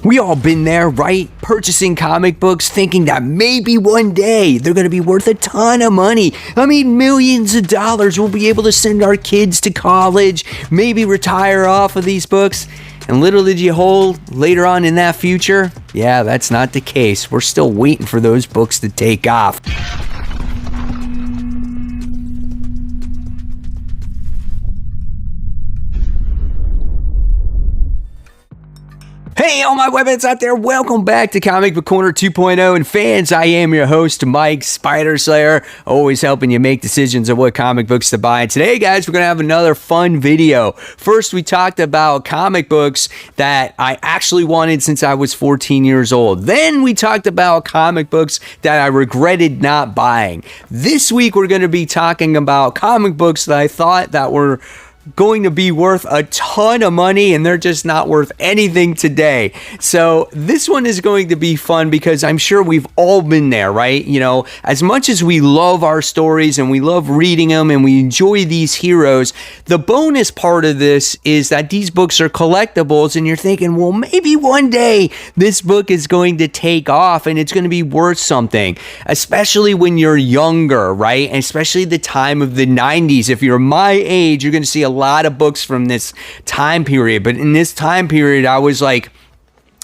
We all been there, right? Purchasing comic books thinking that maybe one day they're going to be worth a ton of money. I mean, millions of dollars. We'll be able to send our kids to college, maybe retire off of these books. And little did you hold later on in that future, yeah, that's not the case. We're still waiting for those books to take off. Hey, all my weapons out there, welcome back to Comic Book Corner 2.0. And fans, I am your host, Mike Spider Slayer, always helping you make decisions of what comic books to buy. And today, guys, we're going to have another fun video. First, we talked about comic books that I actually wanted since I was 14 years old. Then we talked about comic books that I regretted not buying. This week, we're going to be talking about comic books that I thought that were going to be worth a ton of money and they're just not worth anything today. So this one is going to be fun because I'm sure we've all been there, right? You know, as much as we love our stories and we love reading them and we enjoy these heroes, the bonus part of this is that these books are collectibles and you're thinking, well, maybe one day this book is going to take off and it's going to be worth something, especially when you're younger, right? And especially the time of the 90s. If you're my age, you're going to see a lot of books from this time period. But in this time period, I was like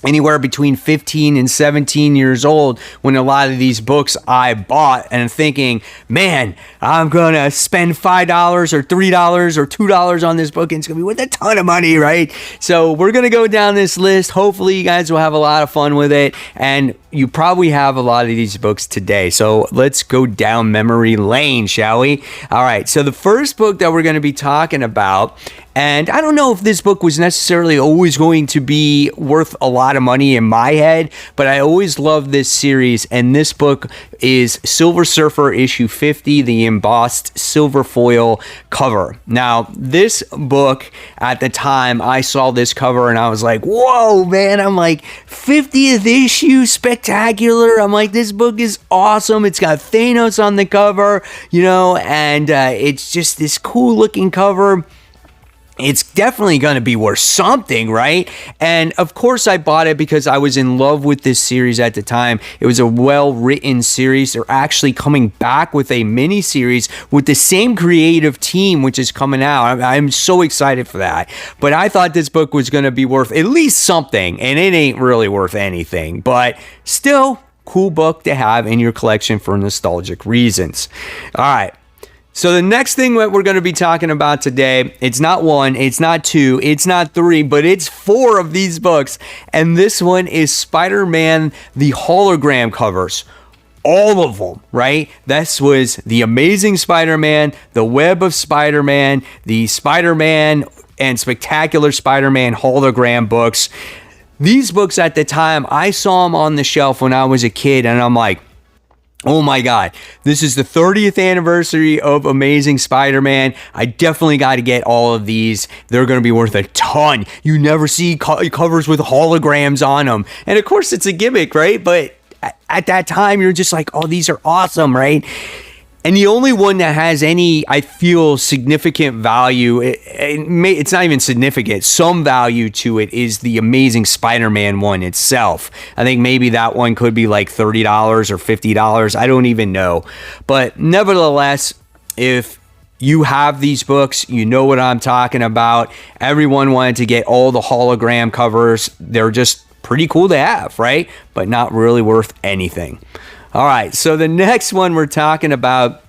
anywhere between 15 and 17 years old when a lot of these books I bought, and thinking, man, I'm gonna spend $5 or $3 or $2 on this book and it's gonna be worth a ton of money, right? So we're gonna go down this list. Hopefully you guys will have a lot of fun with it, and you probably have a lot of these books today. So let's go down memory lane, shall we? All right, so the first book that we're going to be talking about, and I don't know if this book was necessarily always going to be worth a lot of money in my head, but I always loved this series, and this book is Silver Surfer issue 50, the embossed silver foil cover. Now, this book, at the time, I saw this cover and I was like, whoa, man, I'm like, 50th issue, spectacular. I'm like, this book is awesome. It's got Thanos on the cover, you know, and it's just this cool looking cover. It's definitely going to be worth something, right? And of course I bought it because I was in love with this series at the time. It was a well-written series. They're actually coming back with a mini-series with the same creative team, which is coming out. I'm so excited for that. But I thought this book was going to be worth at least something, and it ain't really worth anything. But still, cool book to have in your collection for nostalgic reasons. All right. So the next thing that we're going to be talking about today, it's not one, it's not two, it's not three, but it's 4 of these books. And this one is Spider-Man, the hologram covers. All of them, right? This was the Amazing Spider-Man, the Web of Spider-Man, the Spider-Man and Spectacular Spider-Man hologram books. These books at the time, I saw them on the shelf when I was a kid, and I'm like, oh my God, this is the 30th anniversary of Amazing Spider-Man. I definitely got to get all of these. They're going to be worth a ton. You never see covers with holograms on them. And of course, it's a gimmick, right? But at that time, you're just like, oh, these are awesome, right? And the only one that has any, I feel, significant value, it's not even significant, some value to it, is the Amazing Spider-Man one itself. I think maybe that one could be like $30 or $50. I don't even know. But nevertheless, if you have these books, you know what I'm talking about. Everyone wanted to get all the hologram covers. They're just pretty cool to have, right? But not really worth anything. All right, so the next one we're talking about,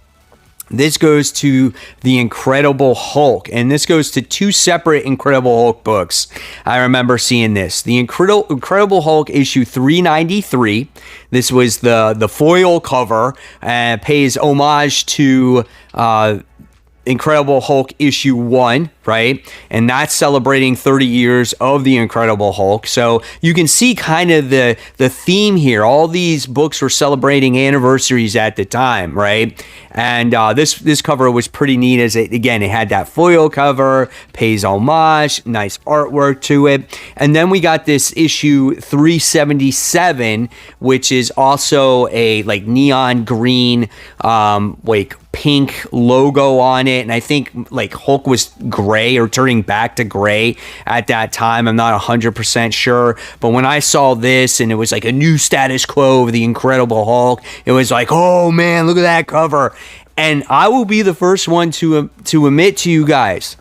this goes to the Incredible Hulk, and this goes to 2 separate Incredible Hulk books. I remember seeing this. The Incredible Hulk issue 393. This was the foil cover and pays homage to Incredible Hulk issue 1, right? And that's celebrating 30 years of the Incredible Hulk. So you can see kind of the theme here. All these books were celebrating anniversaries at the time, right? And this cover was pretty neat, as it had that foil cover, pays homage, nice artwork to it. And then we got this issue 377, which is also a like neon green, like pink logo on it, and I think like Hulk was gray or turning back to gray at that time. I'm not 100% sure, but when I saw this and it was like a new status quo of the Incredible Hulk, it was like, oh man, look at that cover. And I will be the first one to admit to you guys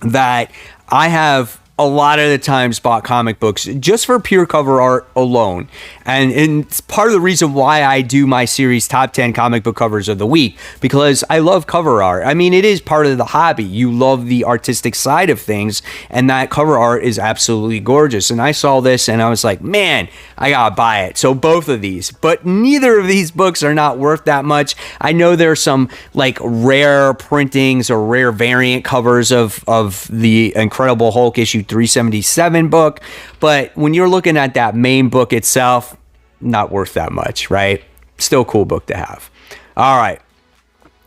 that I have a lot of the times bought comic books just for pure cover art alone. And it's part of the reason why I do my series top 10 comic book covers of the week, because I love cover art. I mean, it is part of the hobby. You love the artistic side of things, and that cover art is absolutely gorgeous. And I saw this and I was like, man, I gotta buy it. So both of these, but neither of these books are not worth that much. I know there's some like rare printings or rare variant covers of the Incredible Hulk issue 377 book, but when you're looking at that main book itself, not worth that much, right? Still a cool book to have. All right.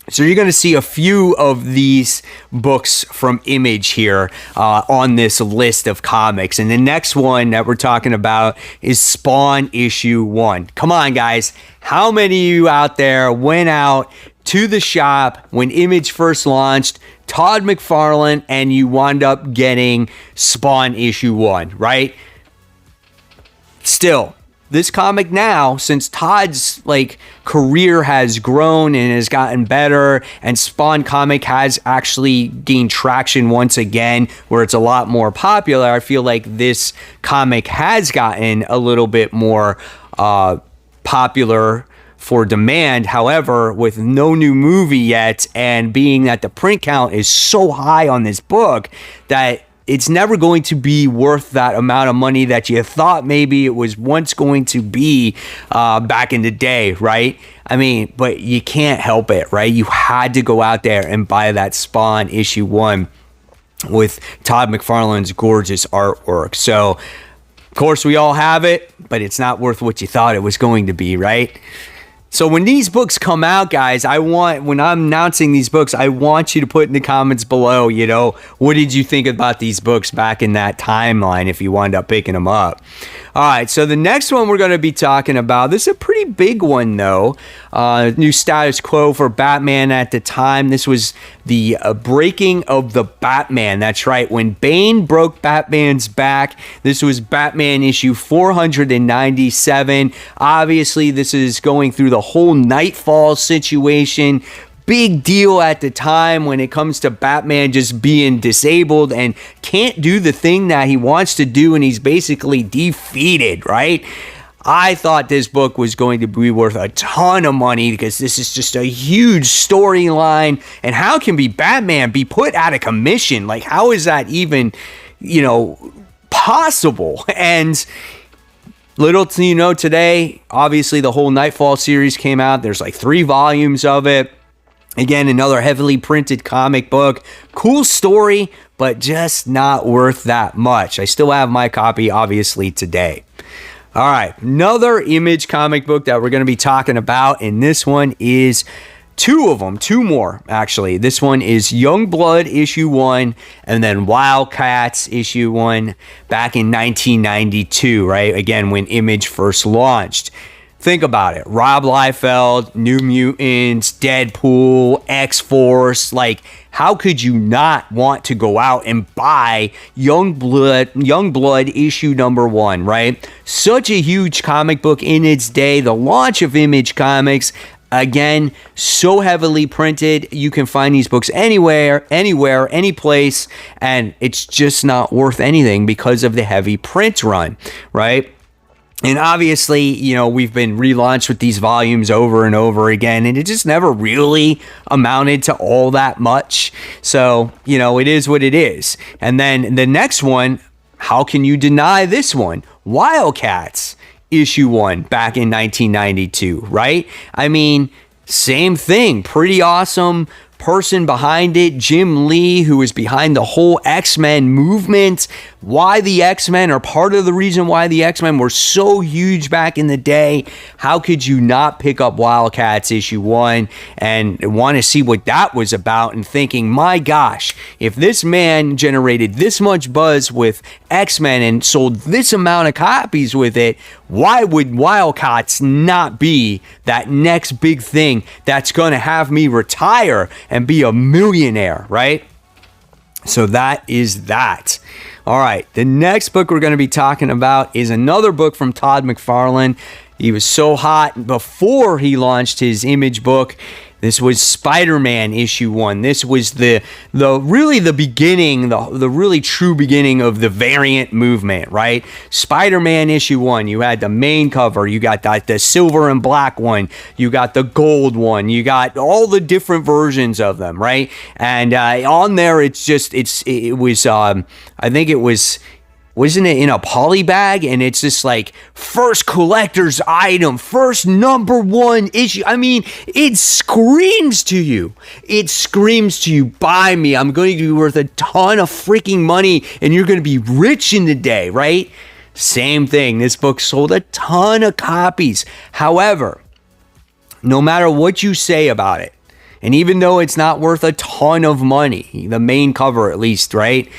So you're going to see a few of these books from Image here on this list of comics. And the next one that we're talking about is Spawn issue 1. Come on, guys. How many of you out there went out to the shop when Image first launched, Todd McFarlane, and you wound up getting Spawn issue 1, right? Still, this comic now, since Todd's like career has grown and has gotten better, and Spawn comic has actually gained traction once again, where it's a lot more popular, I feel like this comic has gotten a little bit more popular for demand. However, with no new movie yet, and being that the print count is so high on this book that it's never going to be worth that amount of money that you thought maybe it was once going to be back in the day, right? I mean, but you can't help it, right? You had to go out there and buy that Spawn issue 1 with Todd McFarlane's gorgeous artwork. So, of course, we all have it, but it's not worth what you thought it was going to be, right? So when these books come out, guys, when I'm announcing these books, I want you to put in the comments below, you know, what did you think about these books back in that timeline if you wind up picking them up? All right, so the next one we're going to be talking about, this is a pretty big one, though. New status quo for Batman at the time. This was the breaking of the Batman. That's right. When Bane broke Batman's back, this was Batman issue 497. Obviously, this is going through the whole Nightfall situation. Big deal at the time when it comes to Batman just being disabled and can't do the thing that he wants to do, and he's basically defeated, right? I thought this book was going to be worth a ton of money because this is just a huge storyline. And how can Batman be put out of commission? Like, how is that even, possible? And little to you know today, obviously the whole Nightfall series came out. There's like 3 volumes of it. Again, another heavily printed comic book. Cool story, but just not worth that much. I still have my copy, obviously, today. All right, another Image comic book that we're going to be talking about, and this one is 2 of them, 2 more, actually. This one is Youngblood issue 1, and then Wildcats issue 1 back in 1992, right? Again, when Image first launched. Think about it. Rob Liefeld, New Mutants, Deadpool, X-Force. Like, how could you not want to go out and buy Youngblood issue number 1, right? Such a huge comic book in its day. The launch of Image Comics, again, so heavily printed. You can find these books anywhere, any place, and it's just not worth anything because of the heavy print run, right? And obviously, we've been relaunched with these volumes over and over again, and it just never really amounted to all that much. So, it is what it is. And then the next one, how can you deny this one? Wildcats issue 1 back in 1992, right? I mean, same thing. Pretty awesome person behind it, Jim Lee, who is behind the whole X-Men movement, why the X-Men are part of the reason why the X-Men were so huge back in the day. How could you not pick up Wildcats issue 1 and want to see what that was about, and thinking, my gosh, if this man generated this much buzz with X-Men and sold this amount of copies with it, why would Wildcats not be that next big thing that's going to have me retire and be a millionaire, right? So that is that. All right, the next book we're going to be talking about is another book from Todd McFarlane. He was so hot before he launched his Image book. This was Spider-Man issue 1. This was the really the beginning, the really true beginning of the variant movement, right? Spider-Man issue 1. You had the main cover. You got the silver and black one. You got the gold one. You got all the different versions of them, right? And on there, I think it was. Wasn't it in a poly bag? And it's just like first collector's item, first number 1 issue. I mean, it screams to you. It screams to you, buy me. I'm going to be worth a ton of freaking money and you're going to be rich in the day, right? Same thing. This book sold a ton of copies. However, no matter what you say about it, and even though it's not worth a ton of money, the main cover at least, right?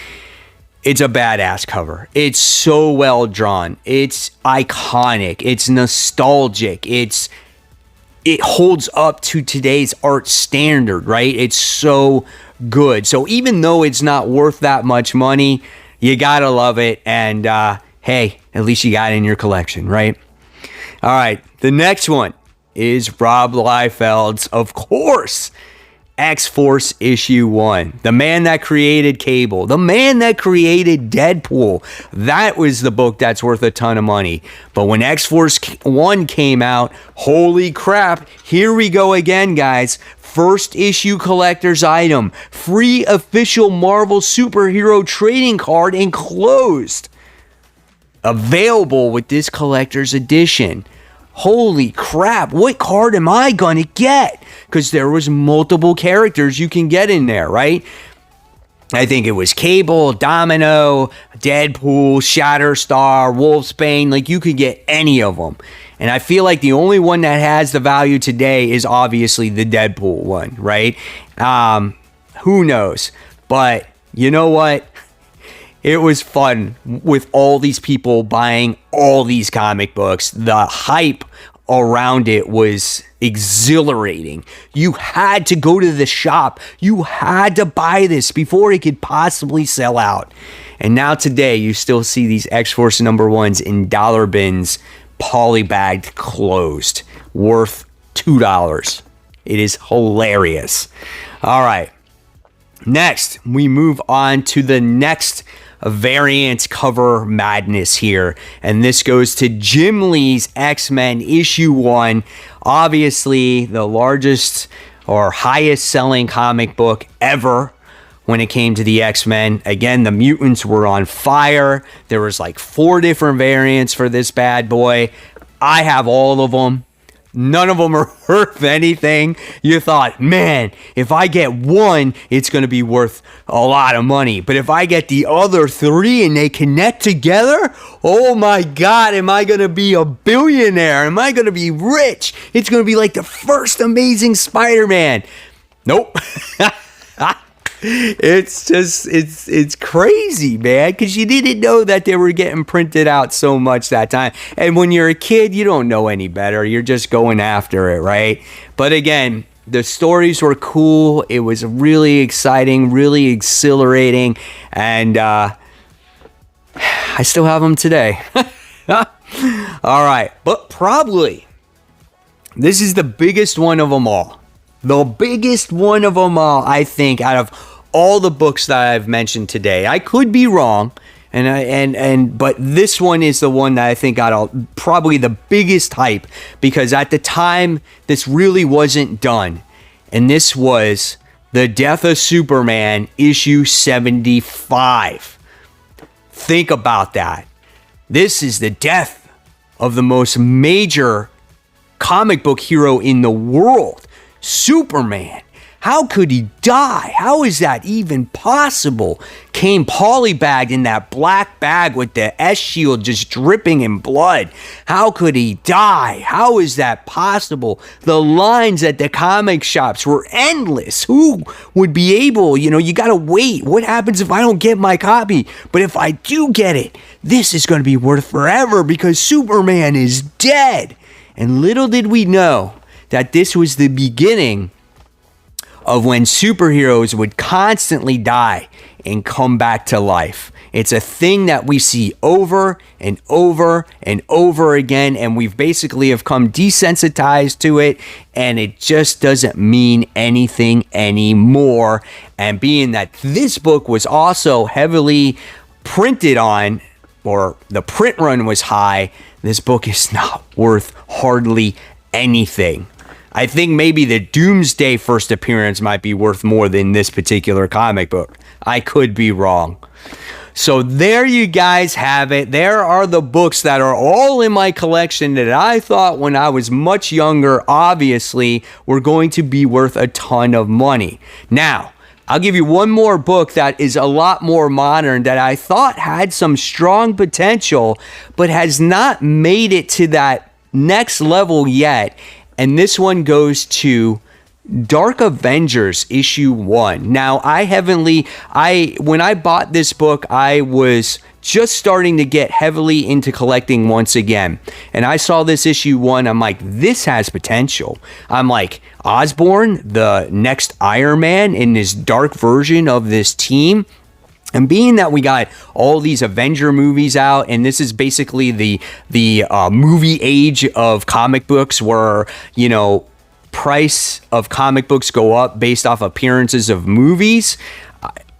It's a badass cover. It's so well drawn. It's iconic. It's nostalgic. It holds up to today's art standard, right? It's so good. So even though it's not worth that much money, you gotta love it. And hey, at least you got it in your collection, right? All right, the next one is Rob Liefeld's, of course, X-Force issue 1. The man that created Cable. The man that created Deadpool. That was the book that's worth a ton of money. But when X-Force 1 came out, holy crap, here we go again, guys. First issue collector's item. Free official Marvel superhero trading card enclosed. Available with this collector's edition. Holy crap, what card am I gonna get? Because there was multiple characters you can get in there, right? I think it was Cable, Domino, Deadpool, Shatterstar, Wolfsbane. Like, you could get any of them. And I feel like the only one that has the value today is obviously the Deadpool one, right? Who knows? But you know what? It was fun with all these people buying all these comic books. The hype around it was exhilarating. You had to go to the shop. You had to buy this before it could possibly sell out. And now today, you still see these X-Force number 1s in dollar bins, polybagged, closed, worth $2. It is hilarious. All right. Next, we move on to the next variant cover madness here, and this goes to Jim Lee's X-Men issue 1, obviously the largest or highest selling comic book ever when it came to the X-Men. Again, the mutants were on fire. There was like 4 different variants for this bad boy. I have all of them. None of them are worth anything. You thought, man, if I get one, it's going to be worth a lot of money. But if I get the other 3 and they connect together, oh my God, am I going to be a billionaire? Am I going to be rich? It's going to be like the first Amazing Spider-Man. Nope. It's just, it's crazy, man, because you didn't know that they were getting printed out so much that time. And when you're a kid, you don't know any better. You're just going after it, right? But again, the stories were cool. It was really exciting, really exhilarating. And I still have them today. All right. But probably this is the biggest one of them all. The biggest one of them all, I think, out of all the books that I've mentioned today. I could be wrong, but this one is the one that I think got probably the biggest hype, because at the time this really wasn't done, and this was The Death of Superman issue 75. Think about that. This is the death of the most major comic book hero in the world, Superman. How could he die? How is that even possible? Came polybagged in that black bag with the S shield just dripping in blood. How could he die? How is that possible? The lines at the comic shops were endless. Who would be able, you got to wait. What happens if I don't get my copy? But if I do get it, this is going to be worth forever because Superman is dead. And little did we know that this was the beginning of when superheroes would constantly die and come back to life. It's a thing that we see over and over and over again, and we've basically have come desensitized to it, and it just doesn't mean anything anymore. And being that this book was also heavily printed on, or the print run was high, this book is not worth hardly anything. I think maybe the Doomsday first appearance might be worth more than this particular comic book. I could be wrong. So there you guys have it. There are the books that are all in my collection that I thought when I was much younger, obviously, were going to be worth a ton of money. Now, I'll give you one more book that is a lot more modern that I thought had some strong potential, but has not made it to that next level yet. And this one goes to Dark Avengers issue 1. Now, when I bought this book, I was just starting to get heavily into collecting once again. And I saw this issue 1. I'm like, this has potential. I'm like, Osborn, the next Iron Man in this dark version of this team. And being that we got all these Avenger movies out, and this is basically the movie age of comic books where, price of comic books go up based off appearances of movies.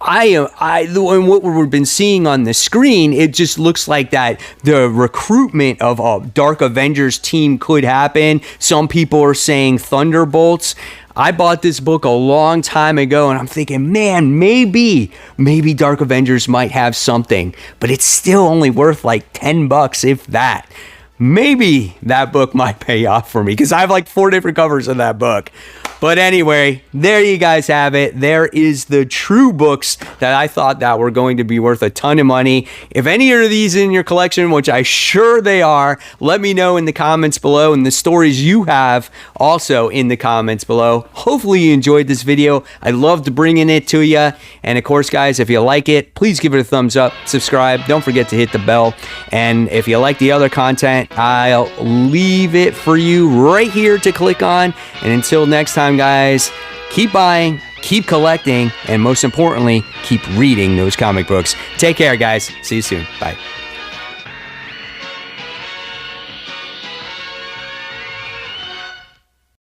What we've been seeing on the screen, it just looks like that the recruitment of a Dark Avengers team could happen. Some people are saying Thunderbolts. I bought this book a long time ago, and I'm thinking, man, maybe Dark Avengers might have something, but it's still only worth like $10, if that. Maybe that book might pay off for me because I have like 4 different covers of that book. But anyway, there you guys have it. There is the true books that I thought that were going to be worth a ton of money. If any of these in your collection, which I sure they are, let me know in the comments below, and the stories you have also in the comments below. Hopefully you enjoyed this video. I loved bringing it to you. And of course, guys, if you like it, please give it a thumbs up, subscribe. Don't forget to hit the bell. And if you like the other content, I'll leave it for you right here to click on. And until next time, guys, keep buying, keep collecting, and most importantly, keep reading those comic books. Take care, guys. See you soon. Bye.